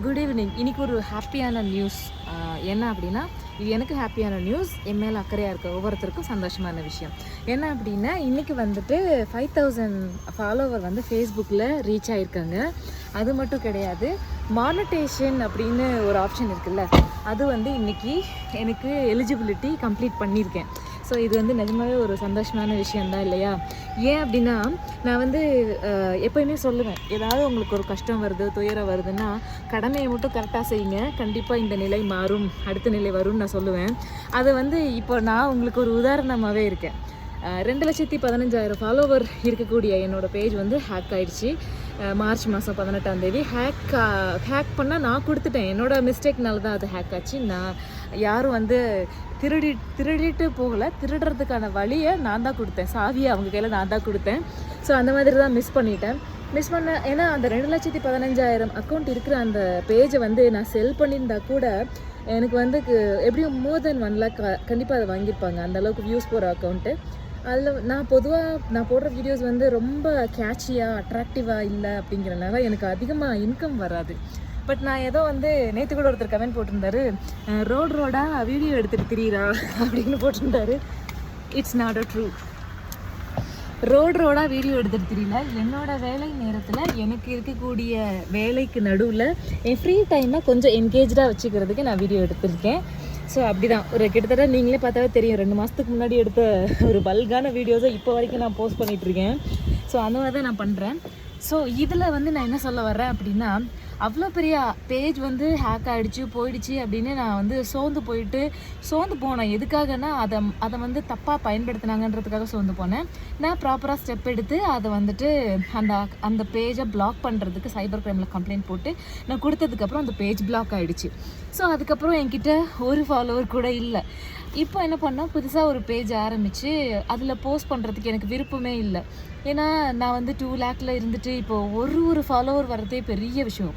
Good evening. இன்றைக்கி ஒரு ஹாப்பியான நியூஸ். என்ன அப்படின்னா, இது எனக்கு ஹாப்பியான நியூஸ். என் மேலே அக்கறையாக இருக்க ஒவ்வொருத்தருக்கும் சந்தோஷமான விஷயம். என்ன அப்படின்னா, இன்றைக்கி வந்துட்டு 5000 ஃபாலோவர் வந்து ஃபேஸ்புக்கில் ரீச் ஆகிருக்காங்க. அது மட்டும் கிடையாது, மானிட்டேஷன் அப்படின்னு ஒரு ஆப்ஷன் இருக்குல்ல, அது வந்து இன்றைக்கி எனக்கு எலிஜிபிலிட்டி கம்ப்ளீட் பண்ணியிருக்கேன். ஸோ இது வந்து நிஜமாவே ஒரு சந்தோஷமான விஷயந்தான் இல்லையா? ஏன் அப்படின்னா, நான் வந்து எப்போயுமே சொல்லுவேன், ஏதாவது உங்களுக்கு ஒரு கஷ்டம் வருது, துயரம் வருதுன்னா கடமையை மட்டும் கரெக்டாக செய்யுங்க, கண்டிப்பாக இந்த நிலை மாறும், அடுத்த நிலை வரும்னு நான் சொல்லுவேன். அதை வந்து இப்போ நான் உங்களுக்கு ஒரு உதாரணமாகவே இருக்கேன். 2,15,000 ஃபாலோவர் இருக்கக்கூடிய என்னோடய பேஜ் வந்து ஹேக் ஆகிடுச்சு. மார்ச் மாதம் 18ஆம் தேதி ஹேக் பண்ணால் நான் கொடுத்துட்டேன். என்னோடய மிஸ்டேக்னால தான் அது ஹேக் ஆச்சு. நான் யாரும் வந்து திருடிட்டு போகலை, திருடுறதுக்கான வழியை நான் தான் கொடுத்தேன், சாவியை அவங்க கையில் நான் தான் கொடுத்தேன். ஸோ அந்த மாதிரி தான் மிஸ் பண்ண. ஏன்னா அந்த 2,15,000 அக்கௌண்ட் இருக்கிற அந்த பேஜை வந்து நான் செல் பண்ணியிருந்தா கூட எனக்கு வந்து எப்படியும் மோர் தென் 1 lakh கண்டிப்பாக அதை வாங்கியிருப்பாங்க. அந்தளவுக்கு வியூஸ் போகிற அக்கௌண்ட்டு. அதில் நான் போடுற வீடியோஸ் வந்து ரொம்ப கேட்சியாக அட்ராக்டிவாக இல்லை அப்படிங்கிறனால எனக்கு அதிகமாக இன்கம் வராது. பட் நான் ஏதோ வந்து நேற்று கூட ஒருத்தர் கமெண்ட் போட்டிருந்தாரு, ரோடாக வீடியோ எடுத்துகிட்டு திரியிறா அப்படின்னு போட்டிருந்தாரு. It's not a true. ரோடாக வீடியோ எடுத்துகிட்டு தெரியல. என்னோடய வேலை நேரத்தில் எனக்கு இருக்கக்கூடிய வேலைக்கு நடுவில் என் ஃப்ரீ டைமை கொஞ்சம் என்கேஜாக வச்சுக்கிறதுக்கு நான் வீடியோ எடுத்திருக்கேன். ஸோ அப்படி தான் ஒரு கிட்டத்தட்ட நீங்களே பார்த்தாவே தெரியும், 2 மாதத்துக்கு முன்னாடி எடுத்த ஒரு பல்கான வீடியோஸை இப்போ வரைக்கும் நான் போஸ்ட் பண்ணிகிட்ருக்கேன். ஸோ அந்த மாதிரி தான் நான் பண்ணுறேன். ஸோ இதில் வந்து நான் என்ன சொல்ல வர்றேன் அப்படின்னா, அவ்வளோ பெரிய பேஜ் வந்து ஹேக் ஆகிடுச்சு போயிடுச்சு அப்படின்னு நான் வந்து சோர்ந்து போனேன். எதுக்காகனா அதை வந்து தப்பாக பயன்படுத்தினாங்கன்றதுக்காக சோர்ந்து போனேன். நான் ப்ராப்பராக ஸ்டெப் எடுத்து அதை வந்துட்டு அந்த பேஜை பிளாக் பண்ணுறதுக்கு சைபர் கிரைமில் கம்ப்ளைண்ட் போட்டு நான் கொடுத்ததுக்கப்புறம் அந்த பேஜ் பிளாக் ஆகிடுச்சு. ஸோ அதுக்கப்புறம் என்கிட்ட ஒரு ஃபாலோவர் கூட இல்லை. இப்போ என்ன பண்ணால் புதுசாக ஒரு பேஜ் ஆரம்பித்து அதில் போஸ்ட் பண்ணுறதுக்கு எனக்கு விருப்பமே இல்லை. ஏன்னா நான் வந்து 2 lakhல இருந்துட்டு இப்போது ஒரு ஃபாலோவர் வர்றதே பெரிய விஷயம்.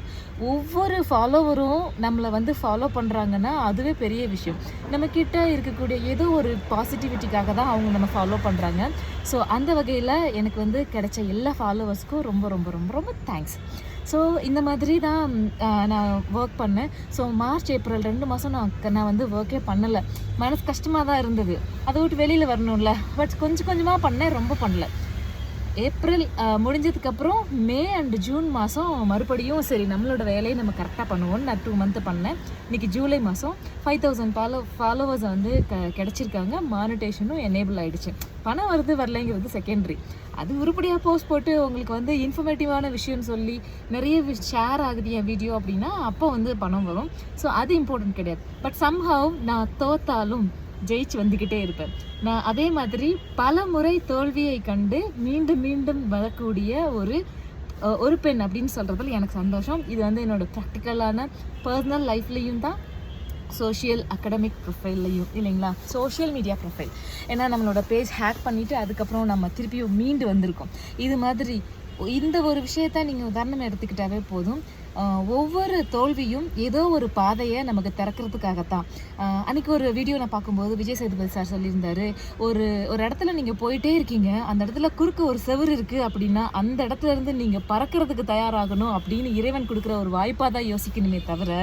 ஒவ்வொரு ஃபாலோவரும் நம்மளை வந்து ஃபாலோ பண்ணுறாங்கன்னா அதுவே பெரிய விஷயம். நம்மக்கிட்ட இருக்கக்கூடிய ஏதோ ஒரு பாசிட்டிவிட்டிக்காக தான் அவங்க நம்ம ஃபாலோ பண்ணுறாங்க. ஸோ அந்த வகையில் எனக்கு வந்து கிடைச்ச எல்லா ஃபாலோவர்ஸ்க்கும் ரொம்ப ரொம்ப ரொம்ப ரொம்ப தேங்க்ஸ். ஸோ இந்த மாதிரி தான் நான் ஒர்க் பண்ணேன். ஸோ மார்ச் ஏப்ரல் 2 மாதம் நான் வந்து ஒர்க்கே பண்ணலை. மனசு கஷ்டமாக தான் இருந்தது, அதை விட்டு வெளியில் வரணும்ல. பட் கொஞ்சமாக பண்ணேன், ரொம்ப பண்ணல. ஏப்ரல் முடிஞ்சதுக்கப்புறம் மே அண்ட் ஜூன் மாதம் மறுபடியும் சரி நம்மளோட வேலையை நம்ம கரெக்டாக பண்ணுவோம்னு நான் 2 month பண்ணேன். இன்றைக்கி ஜூலை மாதம் 5000 ஃபாலோவர்ஸை வந்து கிடச்சிருக்காங்க. மானிட்டேஷனும் எனேபிள் ஆகிடுச்சு. பணம் வருது வரலைங்கிறது செகண்டரி. அது உருப்படியாக போஸ்ட் போட்டு உங்களுக்கு வந்து இன்ஃபர்மேட்டிவான விஷயம்னு சொல்லி நிறைய ஷேர் ஆகுது என் வீடியோ அப்படின்னா அப்போ வந்து பணம் வரும். ஸோ அது இம்பார்ட்டன்ட் கிடையாது. பட் சம்ஹவ் நான் தோத்தாலும் ஜெயிச்சு வந்துக்கிட்டே இருப்பேன். நான் அதே மாதிரி பல முறை தோல்வியை கண்டு மீண்டும் வரக்கூடிய ஒரு பெண் அப்படின்னு சொல்கிறதுல எனக்கு சந்தோஷம். இது வந்து என்னோடய ப்ராக்டிக்கலான பர்சனல் லைஃப்லேயும் தான், சோஷியல் அகடமிக் ப்ரொஃபைல்லையும் இல்லைங்களா, சோஷியல் மீடியா ப்ரொஃபைல். ஏன்னா நம்மளோட பேஜ் ஹேக் பண்ணிவிட்டு அதுக்கப்புறம் நம்ம திருப்பியும் மீண்டு வந்திருக்கோம். இது மாதிரி இந்த ஒரு விஷயத்த நீங்கள் உதாரணம் எடுத்துக்கிட்டாவே போதும். ஒவ்வொரு தோல்வியும் ஏதோ ஒரு பாதையை நமக்கு திறக்கிறதுக்காகத்தான். அன்றைக்கி ஒரு வீடியோ நான் பார்க்கும்போது விஜய் சேதுபதி சார் சொல்லியிருந்தார், ஒரு இடத்துல நீங்கள் போயிட்டே இருக்கீங்க, அந்த இடத்துல குறுக்க ஒரு செவுரு இருக்குது அப்படின்னா அந்த இடத்துல இருந்து நீங்கள் பறக்கிறதுக்கு தயாராகணும் அப்படின்னு இறைவன் கொடுக்குற ஒரு வாய்ப்பாக தான் யோசிக்கணுமே தவிர,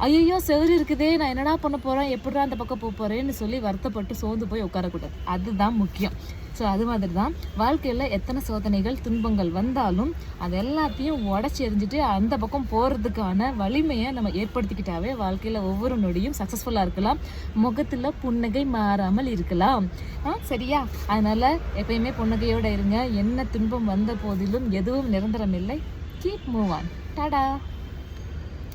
ஐயோ செவுரு இருக்குதே நான் என்னடா பண்ண போகிறேன், எப்படா அந்த பக்கம் போக போகிறேன்னு சொல்லி வருத்தப்பட்டு சோர்ந்து போய் உட்காரக்கூடாது. அதுதான் முக்கியம். ஸோ அது மாதிரி தான் வாழ்க்கையில் எத்தனை சோதனைகள் துன்பங்கள் வந்தாலும் அது எல்லாத்தையும் உடச்சி எறிஞ்சிட்டு அந்த பக்கம் போகிறதுக்கான வலிமையை நம்ம ஏற்படுத்திக்கிட்டாவே வாழ்க்கையில் ஒவ்வொரு நொடியும் சக்ஸஸ்ஃபுல்லாக இருக்கலாம், முகத்தில் புன்னகை மாறாமல் இருக்கலாம். சரியா? அதனால் எப்பயுமே புன்னகையோடு இருங்க. என்ன துன்பம் வந்த போதிலும் எதுவும் நிரந்தரம் இல்லை. Keep move on. டாடா.